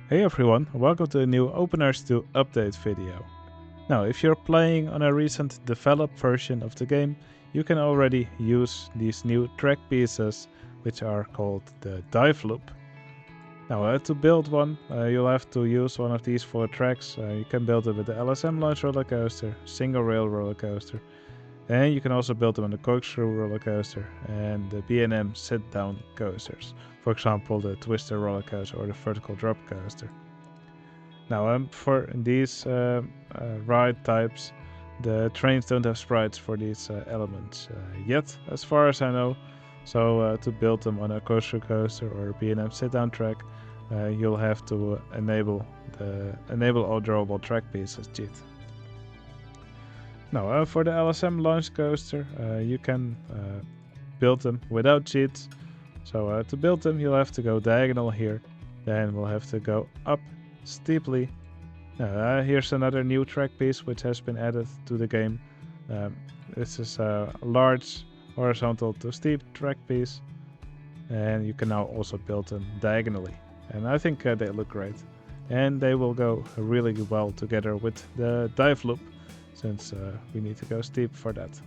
Hey everyone, welcome to a new OpenRCT2 update video. Now, if you're playing on a recent developed version of the game, you can already use these new track pieces, which are called the dive loop. Now, to build one, you'll have to use one of these 4 tracks. You can build it with the LSM Launch Coaster, single rail roller coaster, and you can also build them on the Corkscrew roller coaster and the B&M sit-down coasters. For example, the twister roller coaster or the vertical drop coaster. Now, for these ride types, the trains don't have sprites for these elements yet, as far as I know. So to build them on a Corkscrew Coaster or a B&M sit-down track, you'll have to enable all drawable track pieces cheat. Now, for the LSM Launch Coaster, you can build them without cheats. So to build them, you'll have to go diagonal here. Then we'll have to go up steeply. Here's another new track piece which has been added to the game. This is a large horizontal to steep track piece. And you can now also build them diagonally. And I think they look great. And they will go really well together with the dive loop, since we need to go steep for that.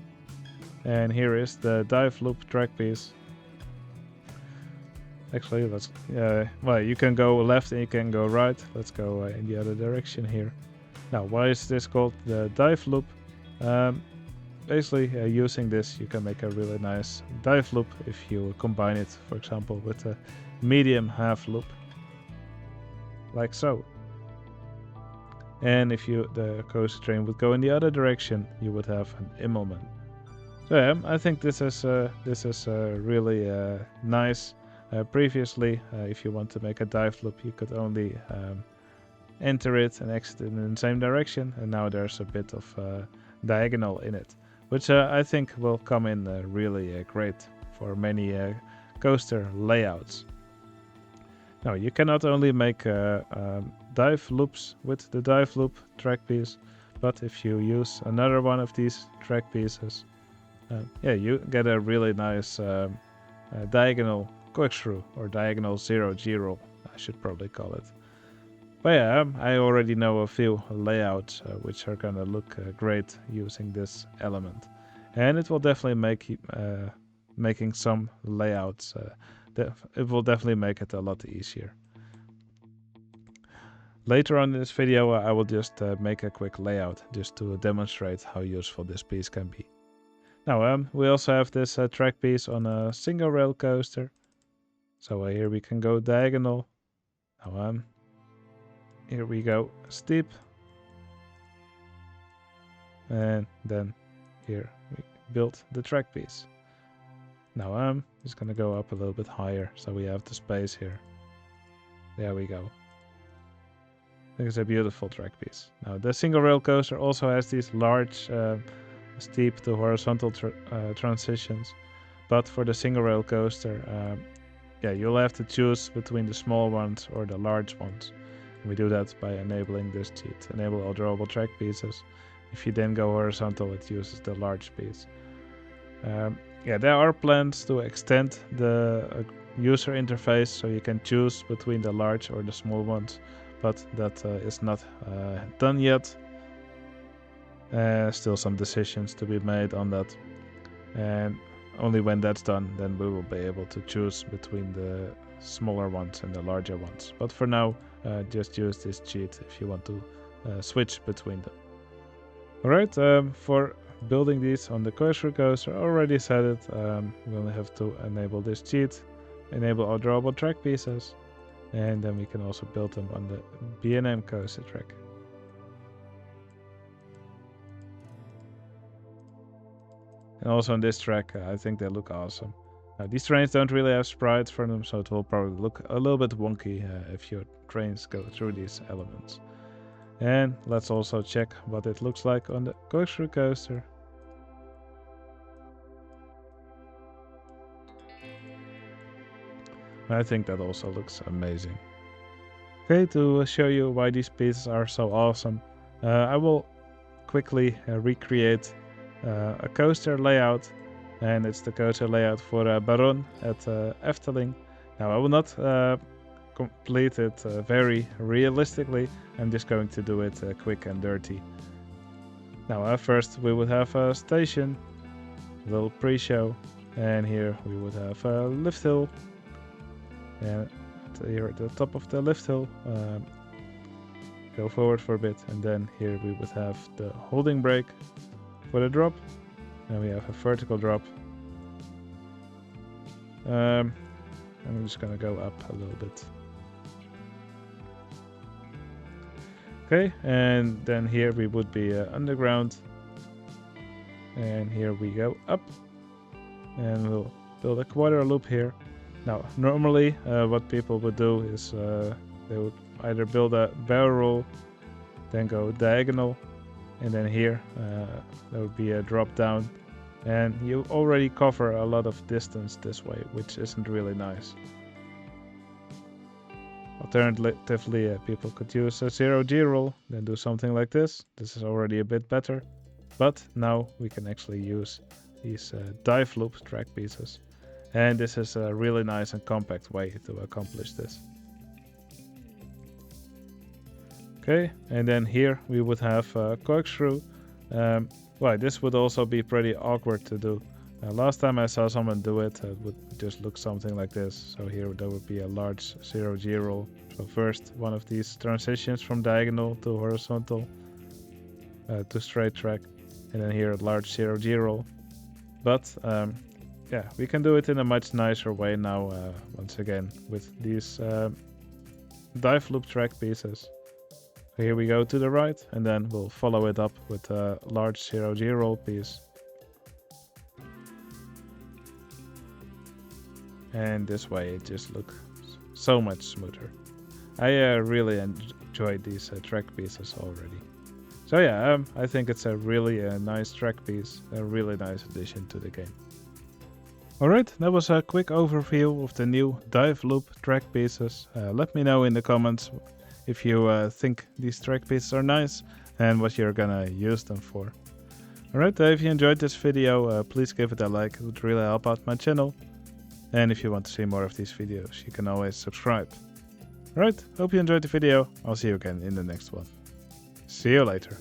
And here is the dive loop track piece. Actually, let's well, you can go left and you can go right. Let's go in the other direction here. Now, why is this called the dive loop? Basically, using this, you can make a really nice dive loop if you combine it, for example, with a medium half loop, like so. And if the coaster train would go in the other direction, you would have an Immelman. So yeah, I think this is really nice. Previously, if you want to make a dive loop, you could only enter it and exit it in the same direction, and now there's a bit of diagonal in it, which I think will come in really great for many coaster layouts. Now, you can not only make dive loops with the dive loop track piece, but if you use another one of these track pieces, you get a really nice diagonal corkscrew, or diagonal 0G roll, I should probably call it. But yeah, I already know a few layouts which are gonna look great using this element, and it will definitely make making some layouts. It will definitely make it a lot easier. Later on in this video, I will just make a quick layout just to demonstrate how useful this piece can be. Now, we also have this track piece on a single rail coaster. So here we can go diagonal. Now, here we go steep. And then here we build the track piece. Now I'm just gonna go up a little bit higher so we have the space here. There we go. I think it's a beautiful track piece. Now the single rail coaster also has these large steep to horizontal transitions, but for the single rail coaster, you'll have to choose between the small ones or the large ones. And we do that by enabling this cheat. Enable all drawable track pieces. If you then go horizontal, it uses the large piece. There are plans to extend the user interface so you can choose between the large or the small ones, but that is not done yet. Still some decisions to be made on that, and only when that's done, then we will be able to choose between the smaller ones and the larger ones. But for now, just use this cheat if you want to switch between them. Alright, for building these on the Corkscrew Coaster, I already said it. We only have to enable this cheat, enable all drawable track pieces, and then we can also build them on the B&M coaster track. And also on this track, I think they look awesome. These trains don't really have sprites for them, so it will probably look a little bit wonky if your trains go through these elements. And let's also check what it looks like on the Corkscrew Coaster. I think that also looks amazing. Okay, to show you why these pieces are so awesome, I will quickly recreate a coaster layout, and it's the coaster layout for Baron at Efteling. Now, I will not complete it very realistically, I'm just going to do it quick and dirty. Now first we would have a station, a little pre-show, and here we would have a lift hill, and here at the top of the lift hill, go forward for a bit, and then here we would have the holding brake for the drop, and we have a vertical drop. I'm just gonna go up a little bit. Okay, and then here we would be underground, and here we go up, and we'll build a quarter loop here. Now normally what people would do is they would either build a barrel roll, then go diagonal, and then here there would be a drop down, and you already cover a lot of distance this way, which isn't really nice. Alternatively, people could use a 0G roll, then do something like this. This is already a bit better, but now we can actually use these dive loop track pieces, and this is a really nice and compact way to accomplish this. Okay, and then here we would have a corkscrew. Well, this would also be pretty awkward to do. Last time I saw someone do it, it would just look something like this. So here there would be a large 0G roll. So first one of these transitions from diagonal to horizontal to straight track, and then here a large 0G roll. But yeah, we can do it in a much nicer way now, once again, with these dive loop track pieces. Here we go to the right, and then we'll follow it up with a large 0G roll piece. And this way it just looks so much smoother. I really enjoyed these track pieces already. So yeah, I think it's a really nice track piece, a really nice addition to the game. Alright, that was a quick overview of the new dive loop track pieces. Let me know in the comments if you think these track pieces are nice and what you're gonna use them for. Alright, if you enjoyed this video, please give it a like, it would really help out my channel. And if you want to see more of these videos, you can always subscribe. Alright, hope you enjoyed the video. I'll see you again in the next one. See you later.